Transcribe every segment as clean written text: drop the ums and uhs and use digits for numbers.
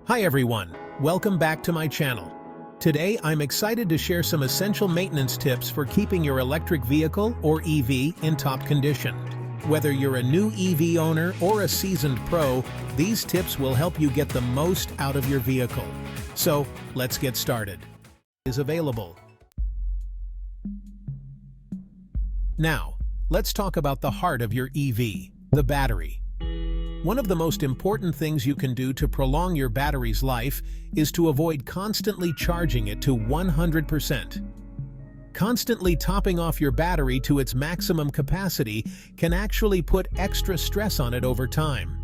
Hi everyone, welcome back to my channel. Today I'm excited to share some essential maintenance tips for keeping your electric vehicle or EV in top condition. Whether you're a new EV owner or a seasoned pro, these tips will help you get the most out of your vehicle. So, let's get started. Is available. Now, let's talk about the heart of your EV, the battery. One of the most important things you can do to prolong your battery's life is to avoid constantly charging it to 100%. Constantly topping off your battery to its maximum capacity can actually put extra stress on it over time.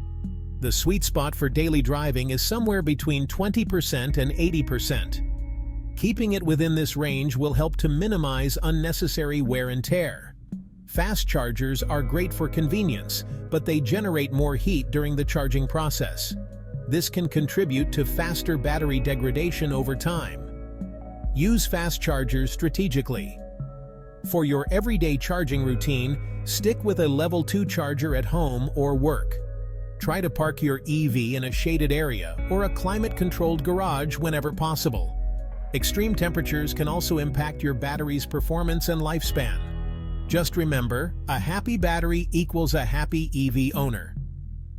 The sweet spot for daily driving is somewhere between 20% and 80%. Keeping it within this range will help to minimize unnecessary wear and tear. Fast chargers are great for convenience, but they generate more heat during the charging process. This can contribute to faster battery degradation over time. Use fast chargers strategically. For your everyday charging routine, stick with a level 2 charger at home or work. Try to park your EV in a shaded area or a climate-controlled garage whenever possible. Extreme temperatures can also impact your battery's performance and lifespan. Just remember, a happy battery equals a happy EV owner.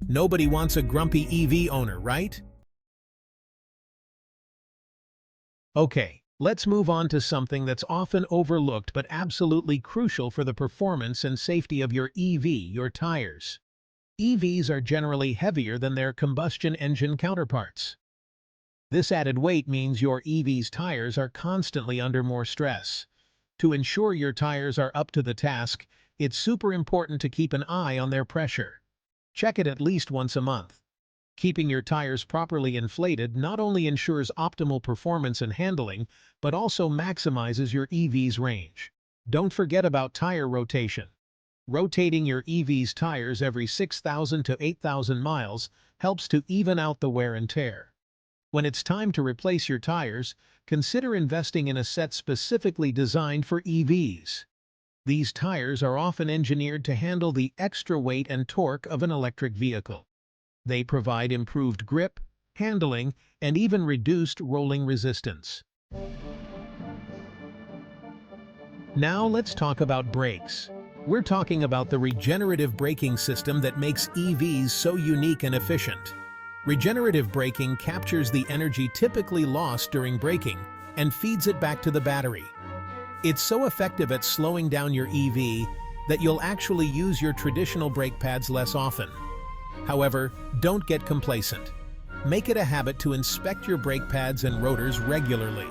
Nobody wants a grumpy EV owner, right? Okay, let's move on to something that's often overlooked but absolutely crucial for the performance and safety of your EV, your tires. EVs are generally heavier than their combustion engine counterparts. This added weight means your EV's tires are constantly under more stress. To ensure your tires are up to the task, it's super important to keep an eye on their pressure. Check it at least once a month. Keeping your tires properly inflated not only ensures optimal performance and handling, but also maximizes your EV's range. Don't forget about tire rotation. Rotating your EV's tires every 6,000 to 8,000 miles helps to even out the wear and tear. When it's time to replace your tires, consider investing in a set specifically designed for EVs. These tires are often engineered to handle the extra weight and torque of an electric vehicle. They provide improved grip, handling, and even reduced rolling resistance. Now let's talk about brakes. We're talking about the regenerative braking system that makes EVs so unique and efficient. Regenerative braking captures the energy typically lost during braking and feeds it back to the battery. It's so effective at slowing down your EV that you'll actually use your traditional brake pads less often. However, don't get complacent. Make it a habit to inspect your brake pads and rotors regularly.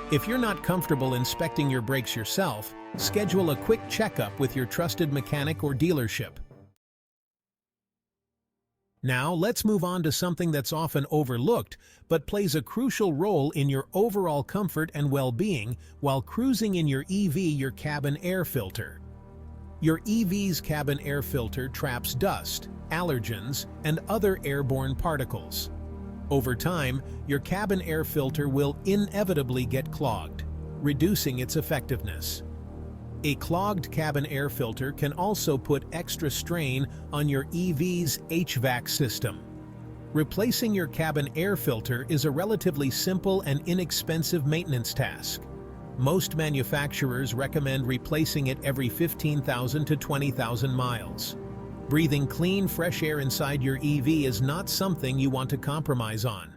If you're not comfortable inspecting your brakes yourself, schedule a quick checkup with your trusted mechanic or dealership. Now, let's move on to something that's often overlooked, but plays a crucial role in your overall comfort and well-being while cruising in your EV, your cabin air filter. Your EV's cabin air filter traps dust, allergens, and other airborne particles. Over time, your cabin air filter will inevitably get clogged, reducing its effectiveness. A clogged cabin air filter can also put extra strain on your EV's HVAC system. Replacing your cabin air filter is a relatively simple and inexpensive maintenance task. Most manufacturers recommend replacing it every 15,000 to 20,000 miles. Breathing clean, fresh air inside your EV is not something you want to compromise on.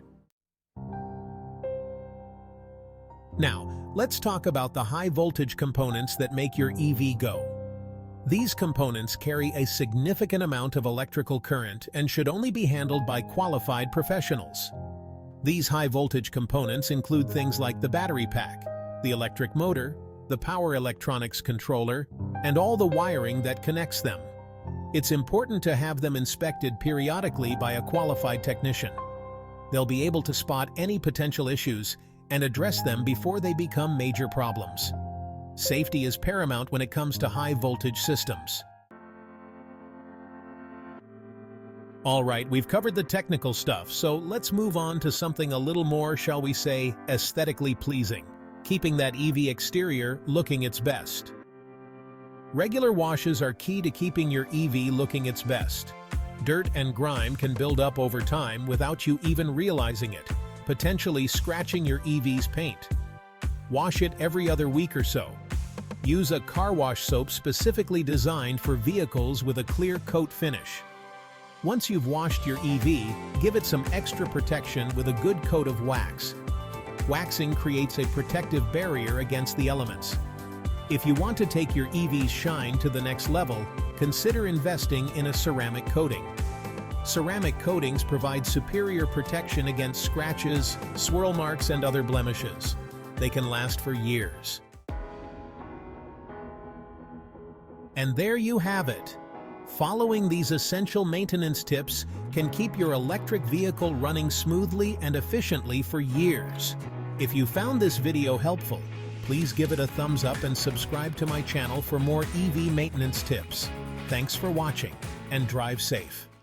Now, let's talk about the high-voltage components that make your EV go. These components carry a significant amount of electrical current and should only be handled by qualified professionals. These high-voltage components include things like the battery pack, the electric motor, the power electronics controller, and all the wiring that connects them. It's important to have them inspected periodically by a qualified technician. They'll be able to spot any potential issues and address them before they become major problems. Safety is paramount when it comes to high-voltage systems. Alright, we've covered the technical stuff, so let's move on to something a little more, shall we say, aesthetically pleasing, keeping that EV exterior looking its best. Regular washes are key to keeping your EV looking its best. Dirt and grime can build up over time without you even realizing it, potentially scratching your EV's paint. Wash it every other week or so. Use a car wash soap specifically designed for vehicles with a clear coat finish. Once you've washed your EV, give it some extra protection with a good coat of wax. Waxing creates a protective barrier against the elements. If you want to take your EV's shine to the next level, consider investing in a ceramic coating. Ceramic coatings provide superior protection against scratches, swirl marks, and other blemishes. They can last for years. And there you have it. Following these essential maintenance tips can keep your electric vehicle running smoothly and efficiently for years. If you found this video helpful, please give it a thumbs up and subscribe to my channel for more EV maintenance tips. Thanks for watching, and drive safe.